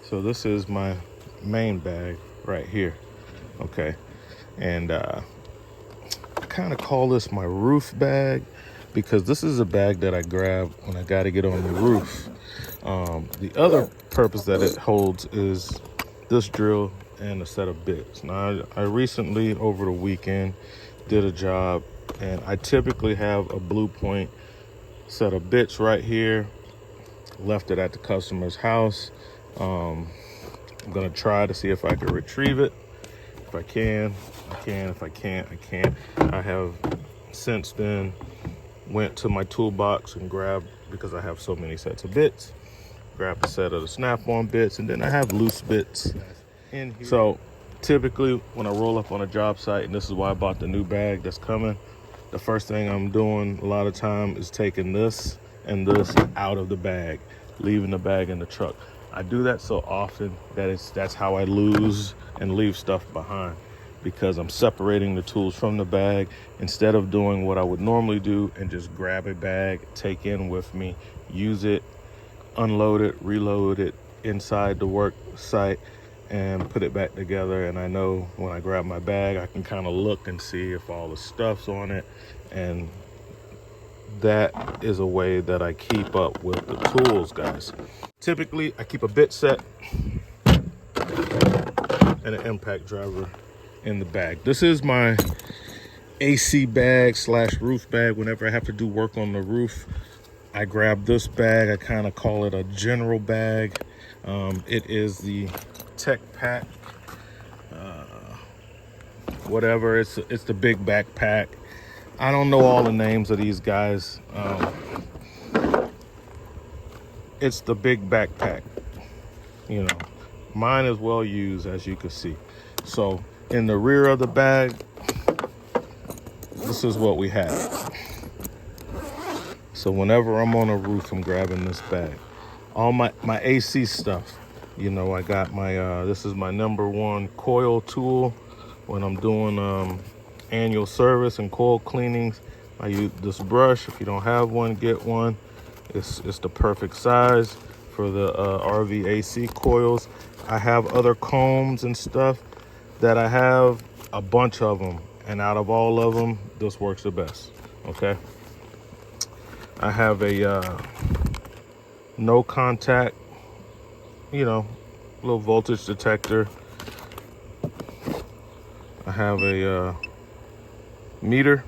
So this is my main bag right here, okay? And I kind of call this my roof bag because this is a bag that I grab when I got to get on the roof. The other purpose that it holds is this drill and a set of bits. Now, I recently, over the weekend, did a job, and I typically have a Blue Point set of bits right here, left it at the customer's house. I'm gonna try to see if I can retrieve it. If I can, I can. If I can't, I can't. I have since then went to my toolbox and grabbed, because I have so many sets of bits, grabbed a set of the snap-on bits, and then I have loose bits in here. So typically when I roll up on a job site, and this is why I bought the new bag that's coming, the first thing I'm doing a lot of time is taking this and this out of the bag, leaving the bag in the truck. I do that so often that that's how I lose and leave stuff behind, because I'm separating the tools from the bag instead of doing what I would normally do and just grab a bag, take in with me, use it, unload it, reload it inside the work site, and put it back together. And I know when I grab my bag, I can kind of look and see if all the stuff's on it, and that is a way that I keep up with the tools, guys. Typically, I keep a bit set and an impact driver in the bag. This is my AC bag / roof bag. Whenever I have to do work on the roof, I grab this bag. I kind of call it a general bag. It is the Tech Pack, whatever. It's the big backpack. I don't know all the names of these guys. It's the big backpack. You know, mine is well used, as you can see. So in the rear of the bag, this is what we have. So whenever I'm on a roof, I'm grabbing this bag. All my AC stuff, you know, I got my, this is my #1 coil tool. When I'm doing annual service and coil cleanings, I use this brush. If you don't have one, get one. It's the perfect size for the RV AC coils. I have other combs and stuff that I have a bunch of them, and out of all of them, this works the best. Okay, I have a no contact, you know, little voltage detector. I have a meter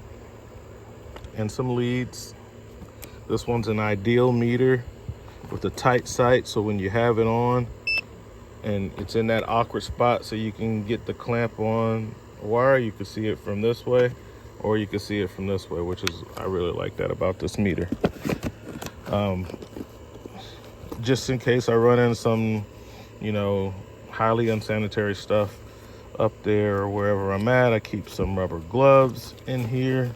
and some leads. This one's an ideal meter with a tight sight, so when you have it on and it's in that awkward spot, so you can get the clamp on wire, you can see it from this way, or you can see it from this way, which is, I really like that about this meter. Just in case I run into some, you know, highly unsanitary stuff up there or wherever I'm at, I keep some rubber gloves in here.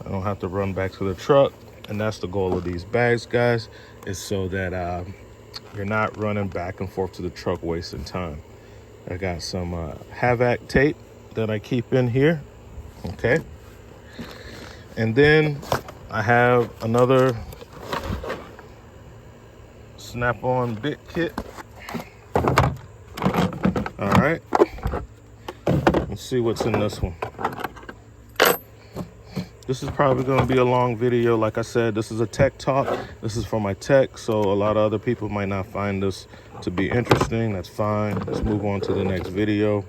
I don't have to run back to the truck. And that's the goal of these bags, guys, is so that you're not running back and forth to the truck wasting time. I got some Havoc tape that I keep in here, okay? And then I have another snap-on bit kit. All right, let's see what's in this one. This is probably going to be a long video. Like I said, this is a tech talk. This is for my tech, so a lot of other people might not find this to be interesting. That's fine. Let's move on to the next video.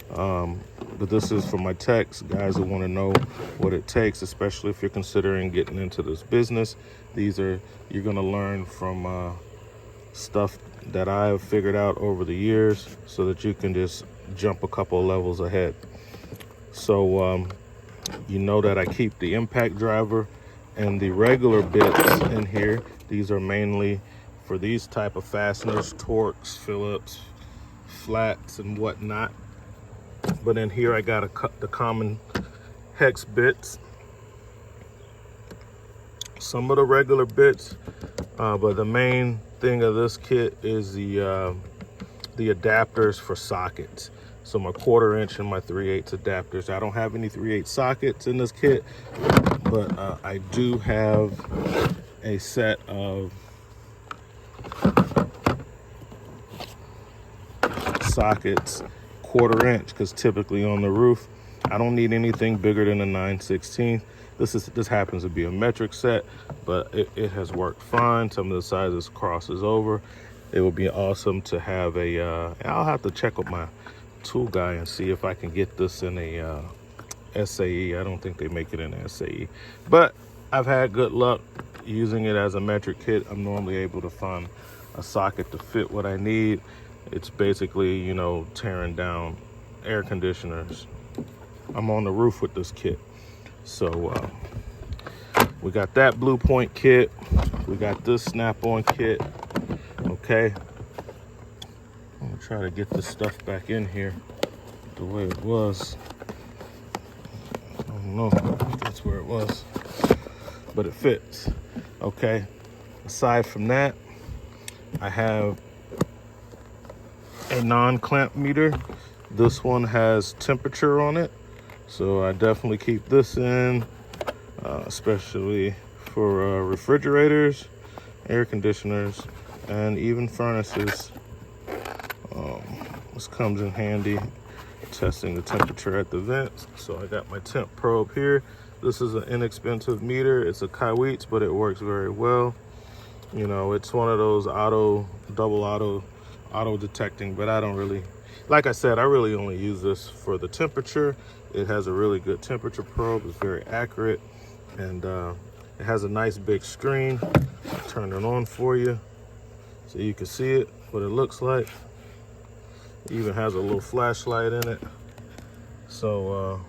But this is for my techs, guys who want to know what it takes, especially if you're considering getting into this business. You're going to learn from stuff that I have figured out over the years, so that you can just jump a couple of levels ahead. So you know that I keep the impact driver and the regular bits in here. These are mainly for these type of fasteners, Torx, Phillips, flats, and whatnot. But in here I got the common hex bits, some of the regular bits, but the main thing of this kit is the the adapters for sockets. So my 1/4 inch and my 3/8 adapters. I don't have any 3/8 sockets in this kit, but I do have a set of sockets 1/4 inch, because typically on the roof I don't need anything bigger than a 9/16. This happens to be a metric set, but it has worked fine. Some of the sizes crosses over. It would be awesome to have a I'll have to check with my tool guy and see if I can get this in a SAE. I don't think they make it in SAE, but I've had good luck using it as a metric kit. I'm normally able to find a socket to fit what I need. It's basically, you know, tearing down air conditioners. I'm on the roof with this kit. So we got that Blue Point kit. We got this snap-on kit. Okay. I'm gonna try to get this stuff back in here the way it was. I don't know if that's where it was, but it fits. Okay. Aside from that, I have a non-clamp meter. This one has temperature on it, so I definitely keep this in, especially for refrigerators, air conditioners, and even furnaces. This comes in handy testing the temperature at the vents. So I got my temp probe here. This is an inexpensive meter. It's a Kaiwitz, but it works very well. You know, it's one of those double auto detecting, but I don't really, like I said, I really only use this for the temperature. It has a really good temperature probe. It's very accurate, and it has a nice big screen. I'll turn it on for you so you can see it, what it looks like. It even has a little flashlight in it. So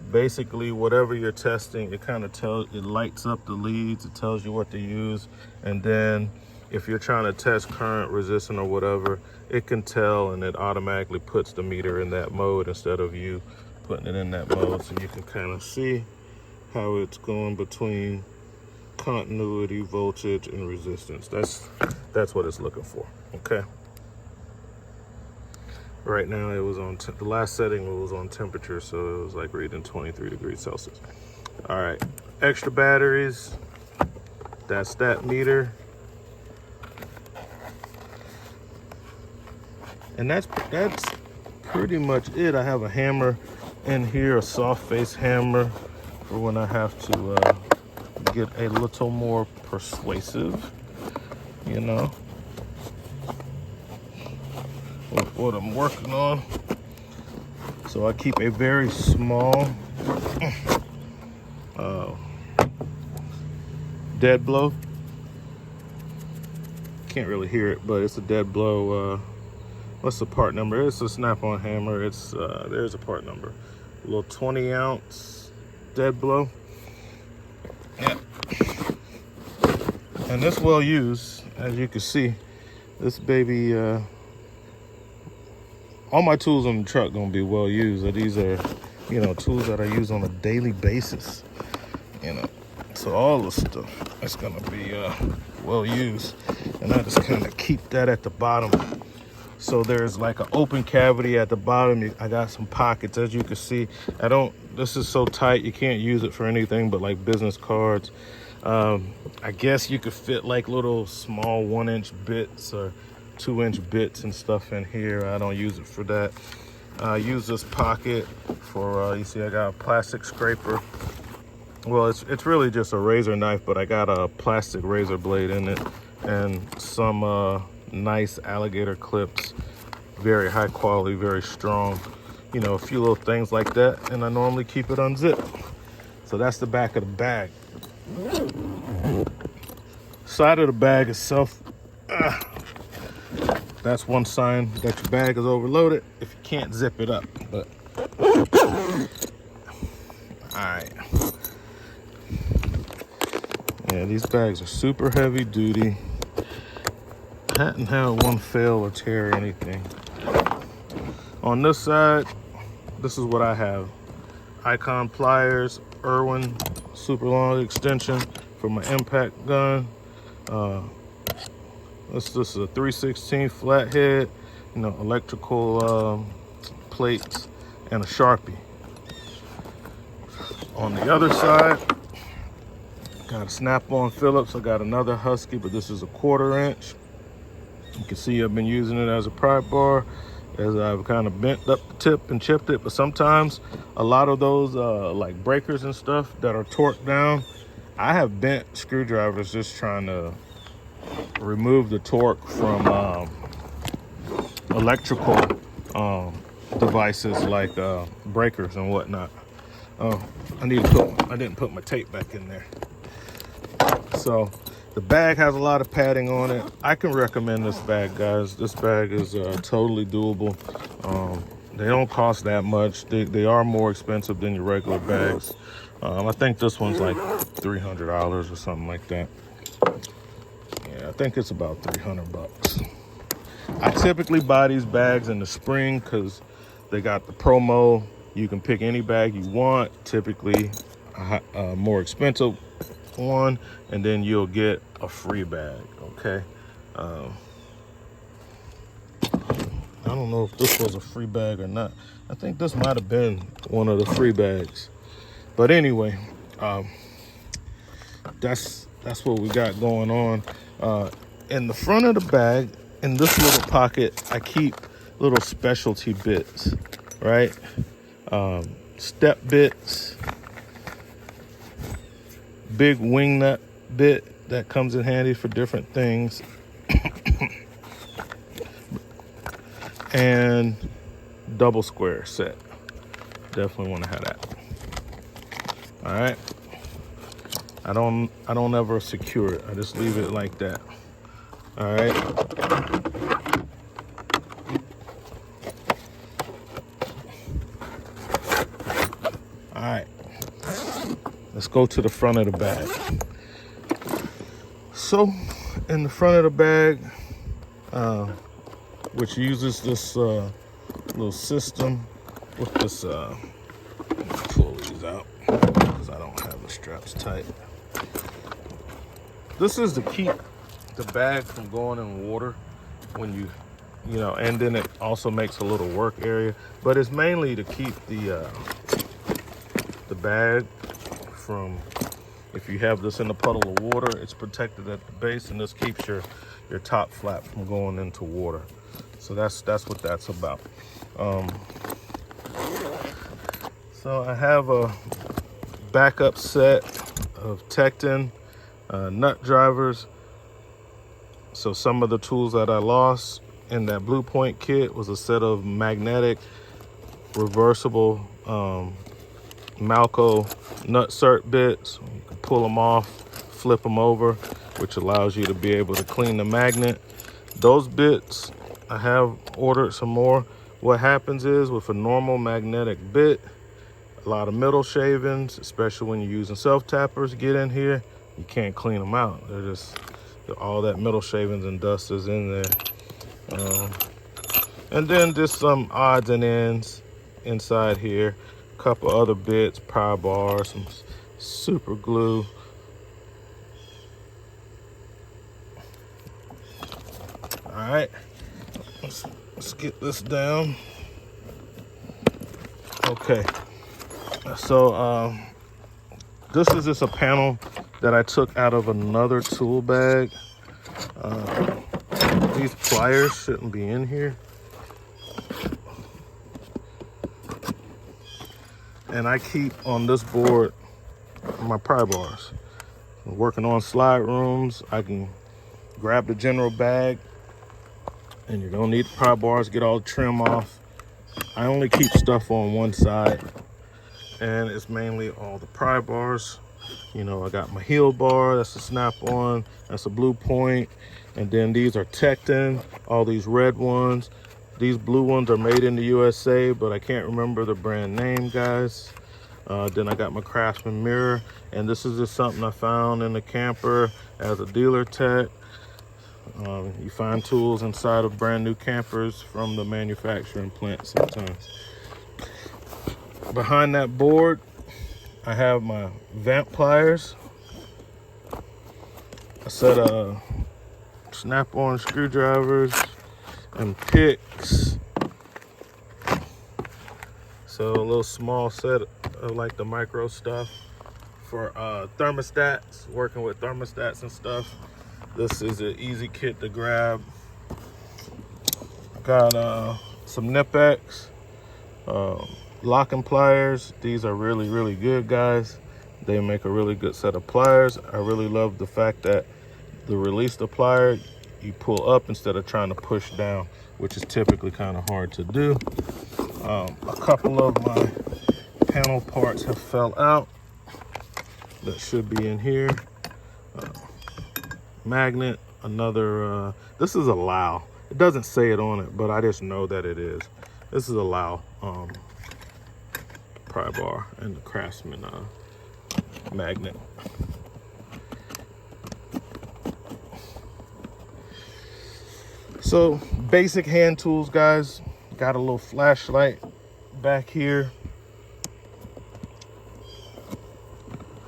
basically, whatever you're testing, it kind of it lights up the leads. It tells you what to use, and then if you're trying to test current, resistance, or whatever, it can tell, and it automatically puts the meter in that mode instead of you putting it in that mode. So you can kind of see how it's going between continuity, voltage, and resistance. That's what it's looking for. Okay. Right now it was on the last setting was on temperature, so it was like reading 23 degrees Celsius. All right, extra batteries. That's that meter. And that's pretty much it. I have a hammer in here, a soft face hammer for when I have to get a little more persuasive, you know, with what I'm working on. So I keep a very small dead blow. Can't really hear it, but it's a dead blow. What's the part number? It's a snap-on hammer. It's there's a part number. A little 20-ounce dead blow. Yeah. And this well used, as you can see. This baby, all my tools on the truck gonna be well used. These are, you know, tools that I use on a daily basis. You know, so all the stuff is gonna be well used, and I just kind of keep that at the bottom. So there's like an open cavity at the bottom. I got some pockets, as you can see. This is so tight, you can't use it for anything but like business cards. I guess you could fit like little small 1-inch bits or 2-inch bits and stuff in here. I don't use it for that. I use this pocket for, you see I got a plastic scraper. Well, it's really just a razor knife, but I got a plastic razor blade in it and some nice alligator clips. Very high quality, very strong. You know, a few little things like that, and I normally keep it unzipped. So that's the back of the bag. Side of the bag itself, that's one sign that your bag is overloaded if you can't zip it up. But all right, yeah, these bags are super heavy duty. Hadn't had one fail or tear or anything. On this side, this is what I have: Icon pliers, Irwin super long extension for my impact gun. This is a 3/16 flathead you know, electrical plates, and a Sharpie. On the other side, got a snap-on Phillips. I got another Husky, but this is a 1/4 inch. You can see I've been using it as a pry bar as I've kind of bent up the tip and chipped it. But sometimes a lot of those like breakers and stuff that are torqued down, I have bent screwdrivers just trying to remove the torque from electrical devices like breakers and whatnot. Oh, I didn't put my tape back in there. So the bag has a lot of padding on it. I can recommend this bag, guys. This bag is totally doable. They don't cost that much. They are more expensive than your regular bags. I think this one's like $300 or something like that. Yeah, I think it's about 300 bucks. I typically buy these bags in the spring because they got the promo. You can pick any bag you want, typically a more expensive one, and then you'll get a free bag. Okay. I don't know if this was a free bag or not. I think this might have been one of the free bags. But anyway, that's what we got going on. In the front of the bag, in this little pocket, I keep little specialty bits, right? Step bits, big wing nut bit that comes in handy for different things, and double square set. Definitely want to have that. All right. I don't ever secure it. I just leave it like that. All right. All right. Let's go to the front of the bag. So, in the front of the bag, which uses this little system with this, pull these out because I don't have the straps tight. This is to keep the bag from going in water when you know, and then it also makes a little work area, but it's mainly to keep the bag from, if you have this in a puddle of water, it's protected at the base, and this keeps your top flap from going into water. So that's what that's about. So I have a backup set of Tecton nut drivers. So some of the tools that I lost in that Blue Point kit was a set of magnetic reversible Malco nut cert bits. You can pull them off, flip them over, which allows you to be able to clean the magnet. Those bits, I have ordered some more. What happens is with a normal magnetic bit, a lot of metal shavings, especially when you're using self-tappers, get in here, you can't clean them out. They're just, all that metal shavings and dust is in there. And then just some odds and ends inside here. A couple other bits, pry bars, some super glue. All right, let's get this down. Okay, so this is just a panel that I took out of another tool bag. These pliers shouldn't be in here. And I keep on this board my pry bars. I'm working on slide rooms, I can grab the general bag, and you don't need the pry bars, get all the trim off. I only keep stuff on one side, and it's mainly all the pry bars. You know, I got my heel bar, that's a snap-on, that's a Blue Point, and then these are Tecton, all these red ones. These blue ones are made in the USA, but I can't remember the brand name, guys. Then I got my Craftsman mirror, and this is just something I found in the camper as a dealer tech. You find tools inside of brand new campers from the manufacturing plant sometimes. Behind that board, I have my vamp pliers, a set of snap-on screwdrivers, and picks. So a little small set of like the micro stuff for thermostats, working with thermostats and stuff. This is an easy kit to grab. Got some Nip-X, locking pliers. These are really good, guys. They make a really good set of pliers. I really love the fact that the release the plier, you pull up instead of trying to push down, which is typically kind of hard to do. A couple of my panel parts have fell out. That should be in here. Magnet, another, this is a Lao. It doesn't say it on it, but I just know that it is. This is a Lao pry bar and the Craftsman magnet. So basic hand tools, guys. Got a little flashlight back here.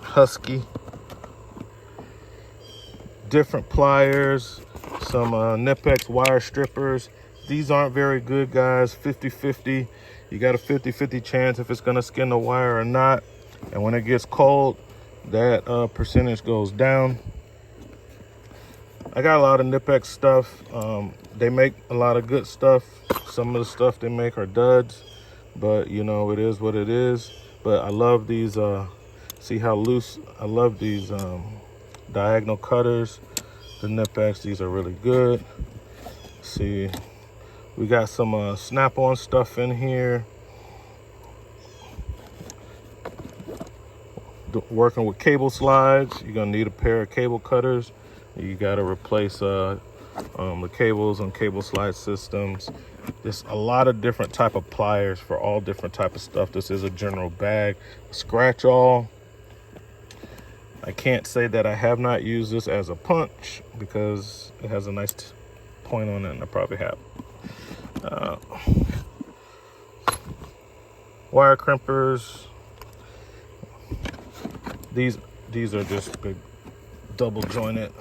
Husky. Different pliers. Some Nip-X wire strippers. These aren't very good, guys. 50-50. You got a 50-50 chance if it's gonna skin the wire or not. And when it gets cold, that percentage goes down. I got a lot of Nip-X stuff. They make a lot of good stuff. Some of the stuff they make are duds, but you know, it is what it is. But I love these, see how loose, I love these diagonal cutters. The Nip-X, these are really good. See, we got some snap-on stuff in here. Working with cable slides, you're gonna need a pair of cable cutters. You gotta replace the cables on cable slide systems. There's a lot of different type of pliers for all different type of stuff. This is a general bag. Scratch all. I can't say that I have not used this as a punch because it has a nice point on it, and I probably have. Wire crimpers. These are just big double jointed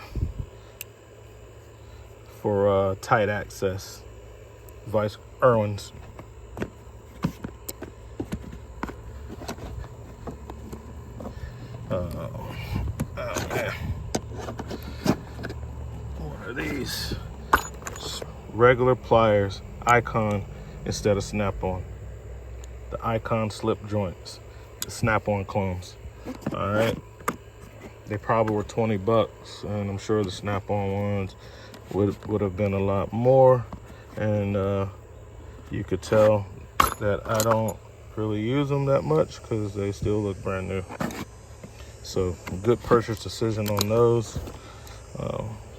for tight access. Vice Irwins. Man. What are these? Regular pliers, Icon instead of Snap-on. The Icon slip joints, the Snap-on clones. All right, they probably were 20 bucks, and I'm sure the Snap-on ones would have been a lot more. And you could tell that I don't really use them that much because they still look brand new. So good purchase decision on those.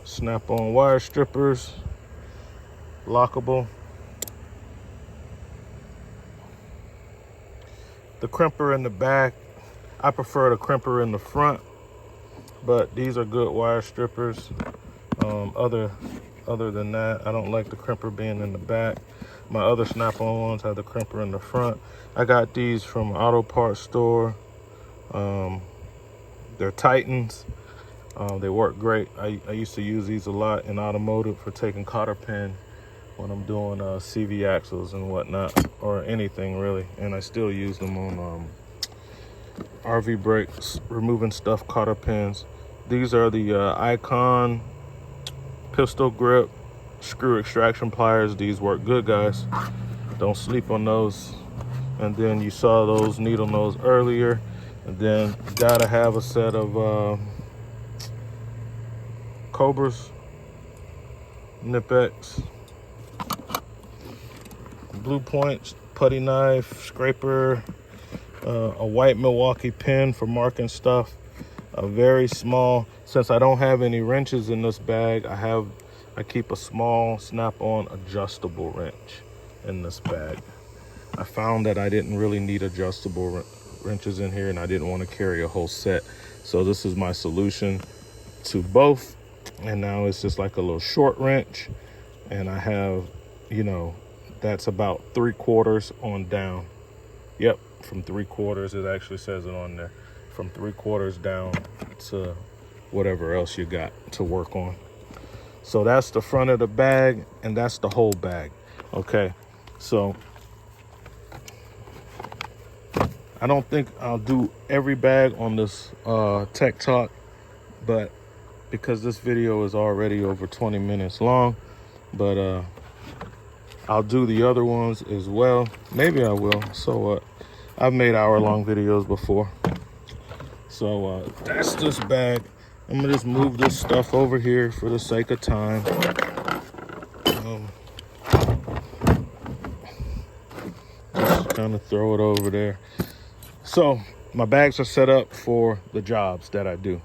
Snap-on wire strippers, lockable. The crimper in the back, I prefer the crimper in the front, but these are good wire strippers. Other than that, I don't like the crimper being in the back. My other Snap-on ones have the crimper in the front. I got these from an auto parts store. They're Titans. They work great. I used to use these a lot in automotive for taking cotter pin when I'm doing CV axles and whatnot, or anything really. And I still use them on RV brakes, removing stuff, cotter pins. These are the Icon pistol grip screw extraction pliers. These work good, guys. Don't sleep on those. And then you saw those needle nose earlier. And then you gotta have a set of Cobras, Nip-X, blue points, putty knife, scraper, a white Milwaukee pen for marking stuff, a very small, since I don't have any wrenches in this bag, I keep a small Snap-on adjustable wrench in this bag. I found that I didn't really need adjustable wrenches in here, and I didn't want to carry a whole set. So this is my solution to both. And now it's just like a little short wrench, and I have, you know, that's about 3/4 on down. Yep, from 3/4, it actually says it on there, from 3/4 down to whatever else you got to work on. So that's the front of the bag, and that's the whole bag. Okay, so I don't think I'll do every bag on this Tech Talk, but because this video is already over 20 minutes long, but I'll do the other ones as well. Maybe I will. So what? I've made hour-long videos before. So that's this bag. I'm gonna just move this stuff over here for the sake of time. Just kind of throw it over there. So my bags are set up for the jobs that I do.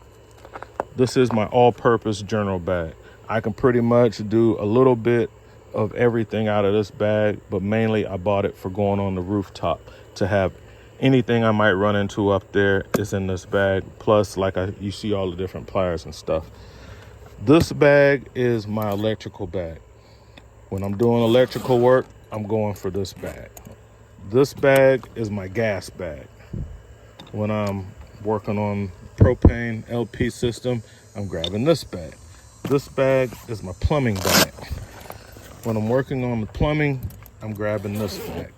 This is my all-purpose journal bag. I can pretty much do a little bit of everything out of this bag, but mainly I bought it for going on the rooftop to have anything I might run into up there is in this bag. Plus, like you see all the different pliers and stuff. This bag is my electrical bag. When I'm doing electrical work, I'm going for this bag. This bag is my gas bag. When I'm working on propane LP system, I'm grabbing this bag. This bag is my plumbing bag. When I'm working on the plumbing, I'm grabbing this bag.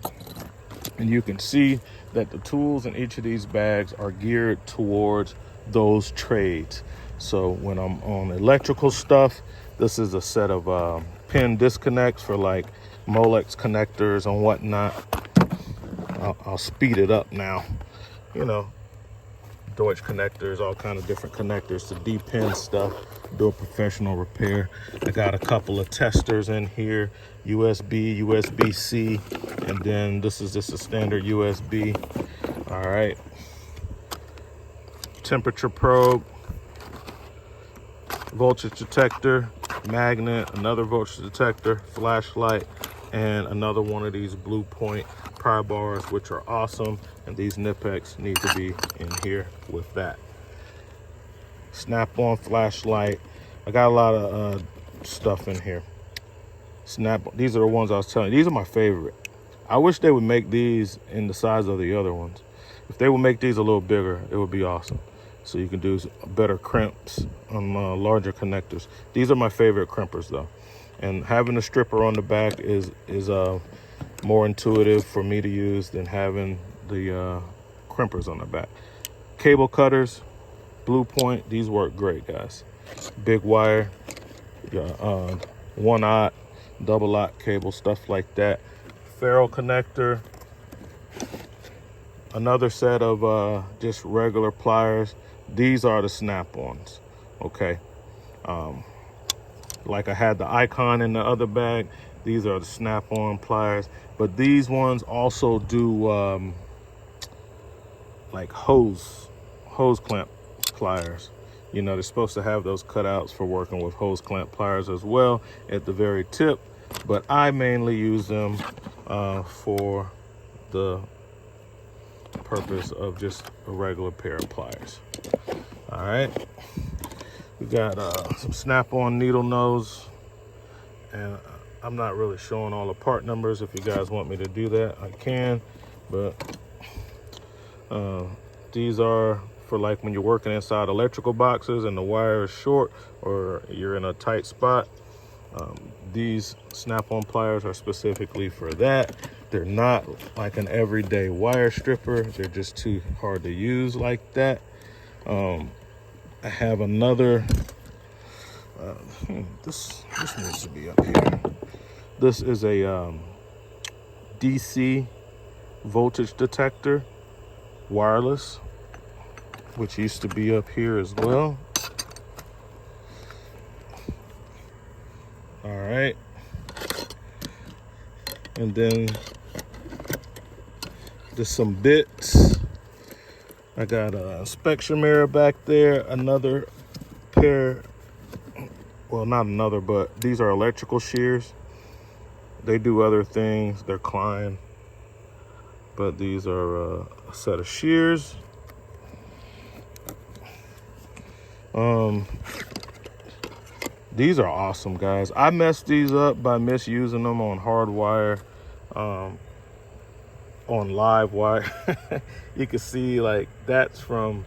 And you can see that the tools in each of these bags are geared towards those trades. So when I'm on electrical stuff, this is a set of pin disconnects for like Molex connectors and whatnot. I'll speed it up now. You know, Deutsch connectors, all kind of different connectors to D-pin stuff, do a professional repair. I got a couple of testers in here, USB, USB-C, and then this is just a standard USB. All right. Temperature probe, voltage detector, magnet, another voltage detector, flashlight, and another one of these Blue Point pry bars, which are awesome, and these Nipex need to be in here with that. Snap-on flashlight. I got a lot of stuff in here. These are the ones I was telling you. These are my favorite. I wish they would make these in the size of the other ones. If they would make these a little bigger, it would be awesome. So you can do better crimps on larger connectors. These are my favorite crimpers though. And having a stripper on the back is more intuitive for me to use than having the crimpers on the back. Cable cutters, Blue Point, these work great, guys. Big wire, 1/0, double-aught cable, stuff like that. Ferrule connector, another set of just regular pliers. These are the snap-ons, okay? Like I had the Icon in the other bag, these are the snap-on pliers, but these ones also do like hose clamp pliers. You know, they're supposed to have those cutouts for working with hose clamp pliers as well at the very tip, but I mainly use them for the purpose of just a regular pair of pliers. All right, we got some snap-on needle nose, and I'm not really showing all the part numbers. If you guys want me to do that, I can, but these are for like when you're working inside electrical boxes and the wire is short or you're in a tight spot. These snap-on pliers are specifically for that. They're not like an everyday wire stripper. They're just too hard to use like that. I have another, this needs to be up here. This is a DC voltage detector, wireless, which used to be up here as well. All right. And then there's some bits. I got a inspection mirror back there, another pair, well, not another, but these are electrical shears. They do other things, they're Klein, but these are a set of shears. These are awesome, guys. I messed these up by misusing them on hard wire, on live wire. You can see like that's from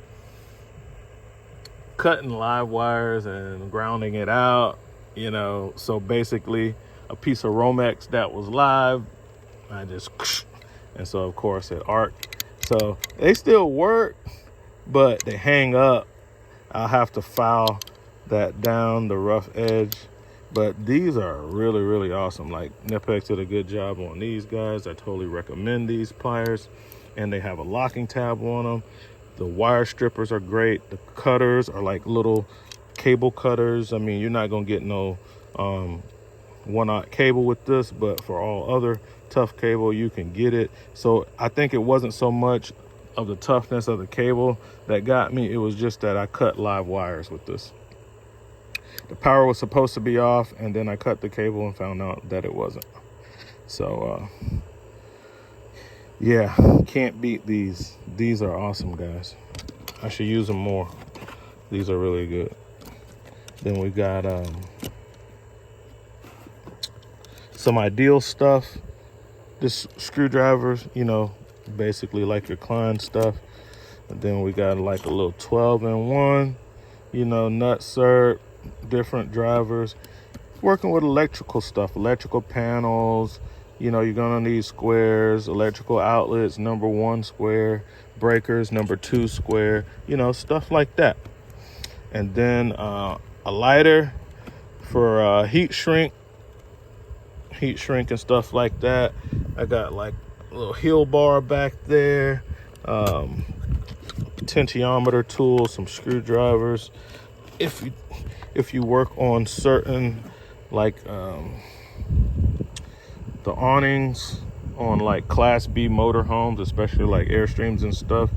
cutting live wires and grounding it out you know. So basically a piece of Romex that was live, I just, and so of course it arced. So they still work, but they hang up. I'll have to file that down, the rough edge. But these are really, really awesome. Like, Nipex did a good job on these guys. I totally recommend these pliers. And they have a locking tab on them. The wire strippers are great. The cutters are like little cable cutters. I mean, you're not gonna get no 1/0 cable with this, but for all other tough cable, you can get it. So I think it wasn't so much of the toughness of the cable that got me. It was just that I cut live wires with this. The power was supposed to be off, and then I cut the cable and found out that it wasn't. So yeah, can't beat these. These are awesome, guys. I should use them more. These are really good. Then we got some Ideal stuff. This screwdrivers, you know, basically like your Klein stuff. And then we got like a little 12-in-1, you know, nut cert, different drivers. Working with electrical stuff, electrical panels, you know, you're gonna need squares, electrical outlets, number 1 square, breakers, number 2 square, you know, stuff like that. And then a lighter for heat shrink and stuff like that. I got like a little heel bar back there, potentiometer tool, some screwdrivers. If you work on certain, like the awnings on like Class B motorhomes, especially like Airstreams and stuff,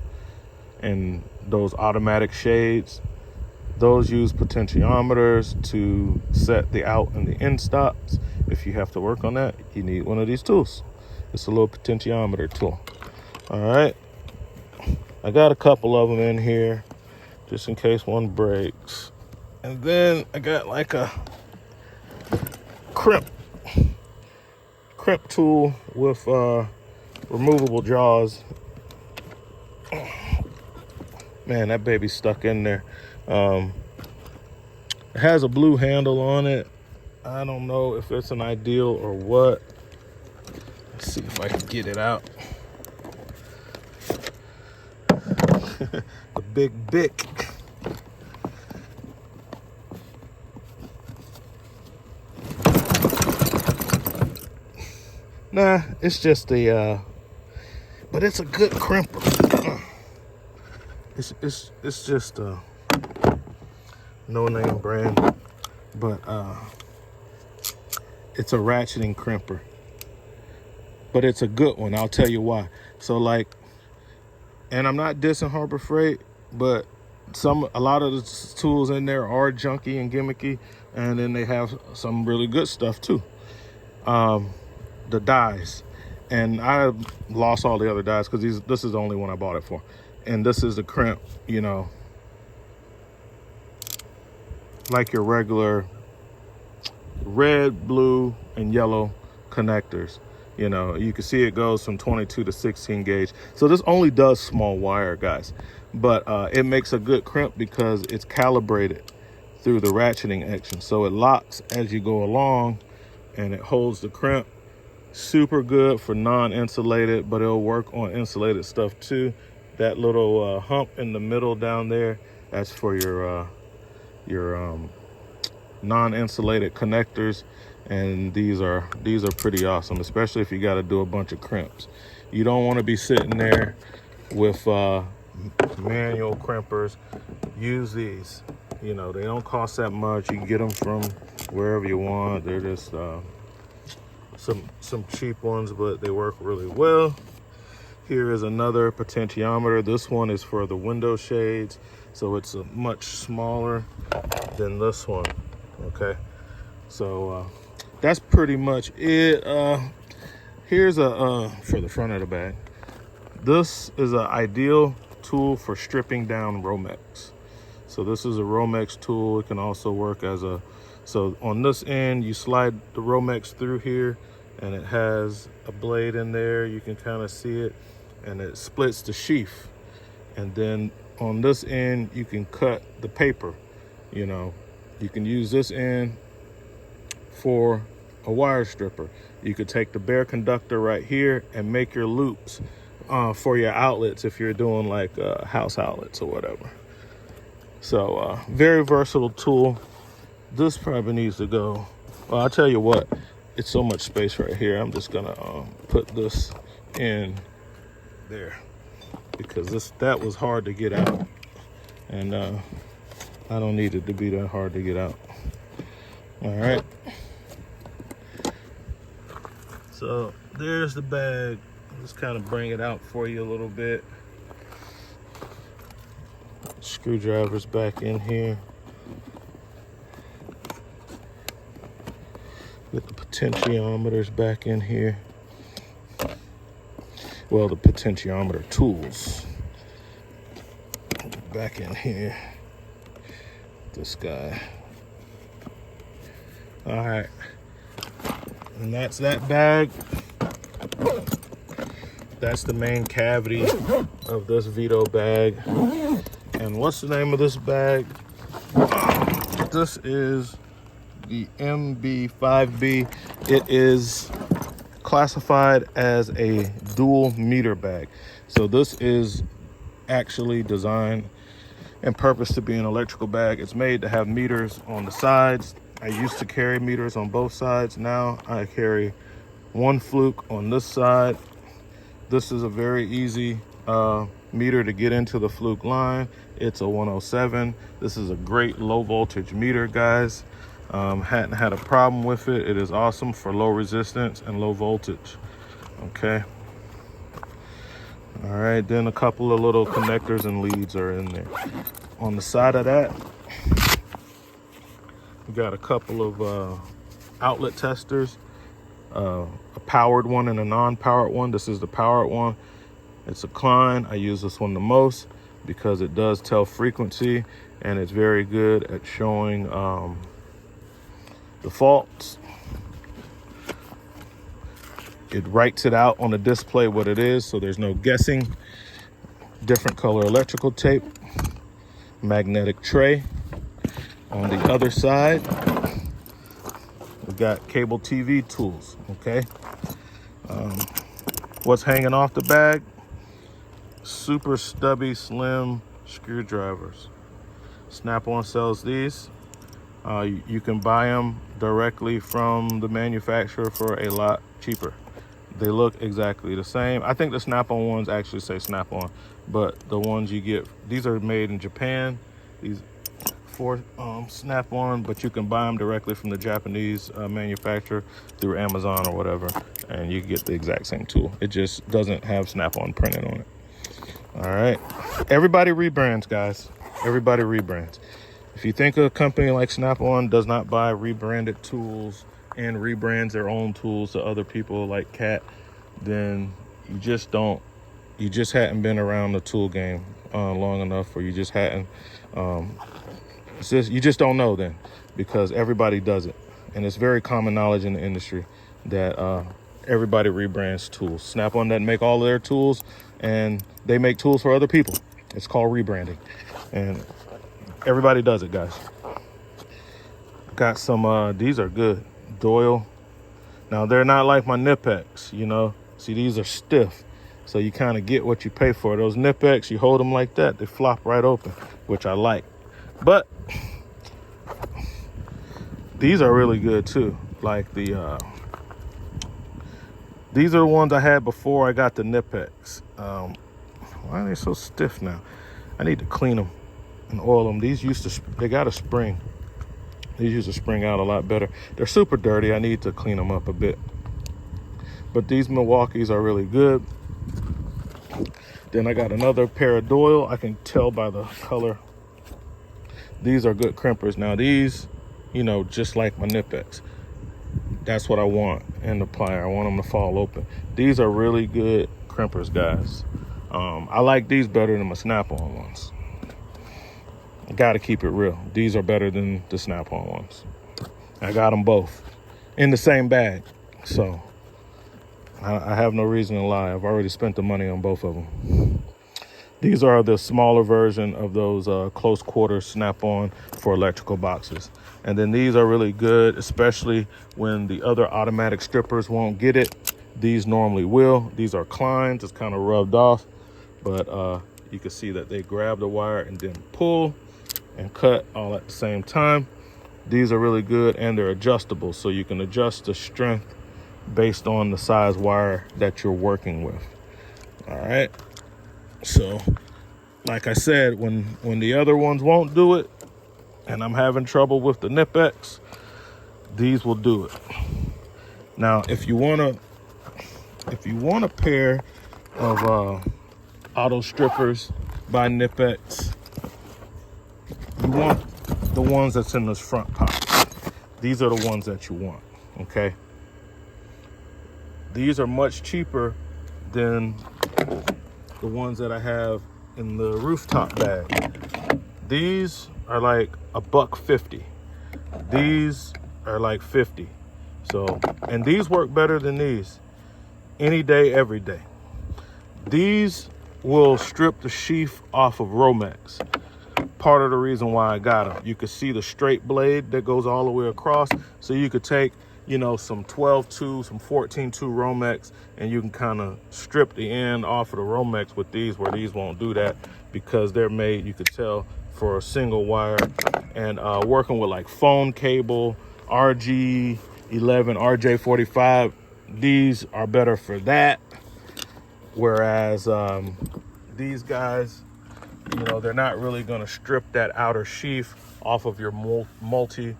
and those automatic shades, those use potentiometers to set the out and the in stops. If you have to work on that, you need one of these tools. It's a little potentiometer tool. All right, I got a couple of them in here just in case one breaks. And then I got like a crimp tool with removable jaws. Man, that baby's stuck in there. It has a blue handle on it. I don't know if it's an Ideal or what. Let's see if I can get it out. The big Bic. Nah, it's just the but it's a good crimper. It's just a no-name brand, but it's a ratcheting crimper. But it's a good one, I'll tell you why. So like, and I'm not dissing Harbor Freight, but a lot of the tools in there are junky and gimmicky, and then they have some really good stuff too. The dies, and I lost all the other dies because this is the only one I bought it for. And this is the crimp, you know, like your regular red, blue, and yellow connectors. You know, you can see it goes from 22 to 16 gauge. So this only does small wire, guys, but it makes a good crimp because it's calibrated through the ratcheting action. So it locks as you go along, and it holds the crimp. Super good for non-insulated, but it'll work on insulated stuff too. That little hump in the middle down there, that's for your non-insulated connectors. And these are pretty awesome, especially if you got to do a bunch of crimps. You don't want to be sitting there with manual crimpers. Use these. You know, they don't cost that much. You can get them from wherever you want. They're just some cheap ones, but they work really well. Here is another potentiometer. This one is for the window shades, so it's a much smaller than this one. Okay, so that's pretty much it. Here's a for the front of the bag. This is an Ideal tool for stripping down Romex. So this is a Romex tool. It can also work as a, so on this end, you slide the Romex through here, and it has a blade in there. You can kind of see it, and it splits the sheath. And then on this end, you can cut the paper. You know, you can use this end for a wire stripper. You could take the bare conductor right here and make your loops for your outlets if you're doing like house outlets or whatever. So very versatile tool. This probably needs to go. Well, I'll tell you what, it's so much space right here. I'm just gonna put this in there because that was hard to get out, and I don't need it to be that hard to get out. All right. So there's the bag. Just kind of bring it out for you a little bit. Screwdrivers back in here. Get the potentiometers back in here. Well, the potentiometer tools back in here. This guy. All right. And that's that bag. That's the main cavity of this Veto bag. And what's the name of this bag? This is the MB5B. It is classified as a dual meter bag. So this is actually designed and purposed to be an electrical bag. It's made to have meters on the sides. I used to carry meters on both sides. Now I carry one fluke on this side. This is a very easy meter to get into the fluke line. It's a 107. This is a great low voltage meter, guys. Hadn't had a problem with it. It is awesome for low resistance and low voltage. Okay. All right, then a couple of little connectors and leads are in there. On the side of that, we got a couple of outlet testers, a powered one and a non-powered one. This is the powered one. It's a Klein. I use this one the most because it does tell frequency and it's very good at showing the faults. It writes it out on the display what it is, so there's no guessing. Different color electrical tape, magnetic tray. On the other side, we got cable TV tools, okay? What's hanging off the bag? Super stubby, slim screwdrivers. Snap-on sells these. You can buy them directly from the manufacturer for a lot cheaper. They look exactly the same. I think the Snap-on ones actually say Snap-on, but the ones you get, these are made in Japan. These for Snap-on, but you can buy them directly from the Japanese manufacturer through Amazon or whatever, and you get the exact same tool. It just doesn't have Snap-on printed on it. All right. Everybody rebrands, guys. Everybody rebrands. If you think a company like Snap-on does not buy rebranded tools and rebrands their own tools to other people like Cat, then you just hadn't been around the tool game long enough, or you just hadn't. You just don't know then, because everybody does it. And it's very common knowledge in the industry that everybody rebrands tools. Snap-on doesn't make all of their tools, and they make tools for other people. It's called rebranding. And everybody does it, guys. Got some, these are good. Doyle. Now, they're not like my Nipex, you know. See, these are stiff. So you kind of get what you pay for. Those Nipex, you hold them like that, they flop right open, which I like. But these are really good too. Like these are the ones I had before I got the Nipex. Why are they so stiff now? I need to clean them and oil them. These they got a spring. These used to spring out a lot better. They're super dirty. I need to clean them up a bit. But these Milwaukees are really good. Then I got another pair of Doyle. I can tell by the color. These are good crimpers. Now these, you know, just like my Nipex. That's what I want in the plier. I want them to fall open. These are really good crimpers, guys. I like these better than my Snap-on ones. I gotta keep it real. These are better than the Snap-on ones. I got them both in the same bag. So I have no reason to lie. I've already spent the money on both of them. These are the smaller version of those close quarter snap-on for electrical boxes. And then these are really good, especially when the other automatic strippers won't get it. These normally will. These are Kleins. It's kind of rubbed off, but you can see that they grab the wire and then pull and cut all at the same time. These are really good, and they're adjustable, so you can adjust the strength based on the size wire that you're working with. All right. So, like I said, when the other ones won't do it, and I'm having trouble with the Nip-X, these will do it. Now, if you want a pair of auto strippers by Nip-X, you want the ones that's in this front pocket. These are the ones that you want, okay? These are much cheaper than the ones that I have in the rooftop bag. These are like $1.50. These are like 50. So, and these work better than these any day, every day. These will strip the sheath off of Romex. Part of the reason why I got them. You can see the straight blade that goes all the way across. So you could take, you know, some 12-2, some 14-2 Romex, and you can kind of strip the end off of the Romex with these, where these won't do that because they're made, you could tell, for a single wire. And working with like phone cable, RG11, RJ45, these are better for that. Whereas these guys, you know, they're not really going to strip that outer sheath off of your multi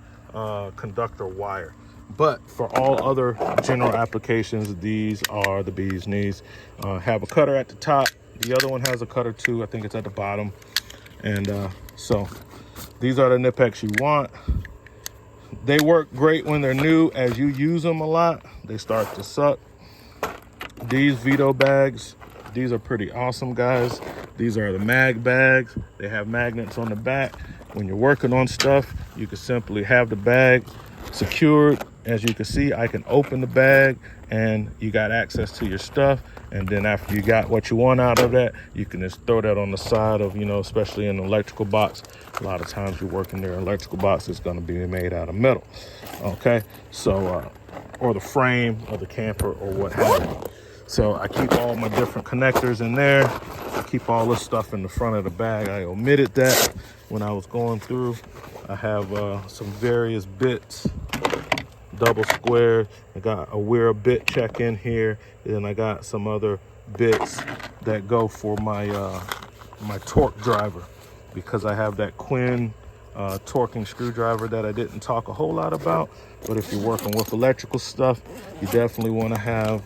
conductor wire. But for all other general applications, these are the bee's knees. Have a cutter at the top. The other one has a cutter too. I think it's at the bottom. And so these are the Nip-X you want. They work great when they're new. As you use them a lot, they start to suck. These Veto bags, these are pretty awesome, guys. These are the mag bags. They have magnets on the back. When you're working on stuff, you can simply have the bag secured. As you can see, I can open the bag and you got access to your stuff. And then after you got what you want out of that, you can just throw that on the side of, you know, especially in an electrical box. A lot of times you're working there, electrical box is going to be made out of metal. Okay, so or the frame of the camper or what have you. So I keep all my different connectors in there. I keep all this stuff in the front of the bag. I omitted that when I was going through. I have some various bits, double square. I got a wear bit check in here. And I got some other bits that go for my my torque driver, because I have that Quinn torquing screwdriver that I didn't talk a whole lot about. But if you're working with electrical stuff, you definitely want to have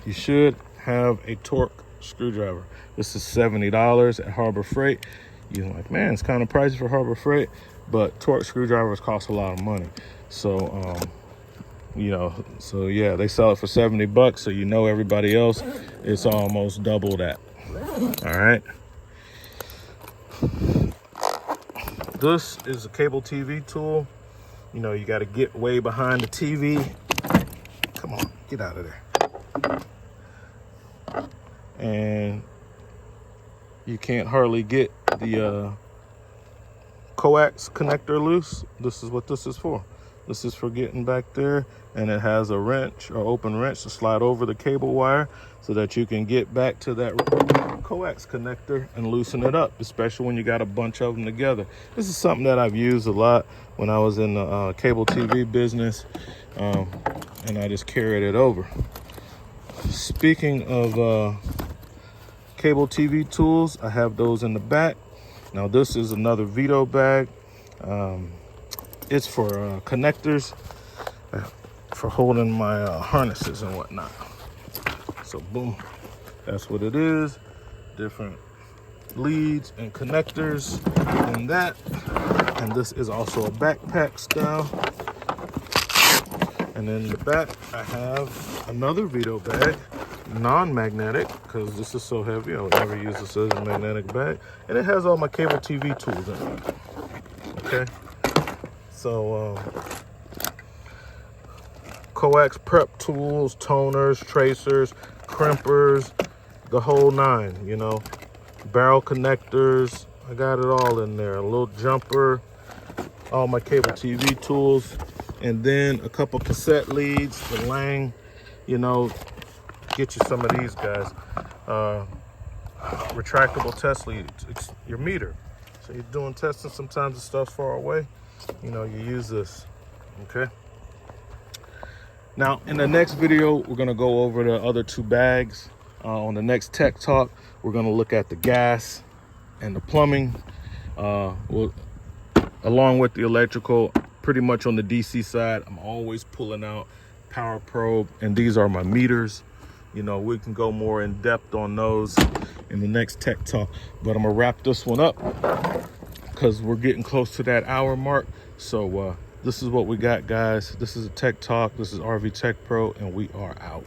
you should have a torque screwdriver. This is $70 at Harbor Freight. You're like, man, it's kind of pricey for Harbor Freight, but torque screwdrivers cost a lot of money. So you know, so yeah, they sell it for $70, so you know everybody else, it's almost double that. All right, this is a cable TV tool. You know, you got to get way behind the TV. Come on, get out of there. And you can't hardly get the coax connector loose. This is what this is for. This is for getting back there, and it has a wrench or open wrench to slide over the cable wire so that you can get back to that coax connector and loosen it up, especially when you got a bunch of them together. This is something that I've used a lot when I was in the cable TV business, and I just carried it over. Speaking of cable TV tools, I have those in the back. Now this is another Veto bag. It's for connectors for holding my harnesses and whatnot. So boom, that's what it is. Different leads and connectors in that. And this is also a backpack style. And in the back, I have another Veto bag, non-magnetic, because this is so heavy. I would never use this as a magnetic bag. And it has all my cable TV tools in it. Okay. So, coax prep tools, toners, tracers, crimpers, the whole nine, you know. Barrel connectors, I got it all in there. A little jumper, all my cable TV tools, and then a couple cassette leads, the Lang, you know, get you some of these guys. Retractable test lead, it's your meter. So you're doing testing, sometimes the stuff's far away, you know, you use this, okay? Now, in the next video, we're gonna go over the other two bags. On the next Tech Talk, we're gonna look at the gas and the plumbing, along with the electrical. Pretty much on the DC side, I'm always pulling out power probe, and these are my meters. You know, we can go more in depth on those in the next Tech Talk, but I'm gonna wrap this one up because we're getting close to that hour mark. So this is what we got, guys. This is a Tech Talk. This is RV Tech Pro, and we are out.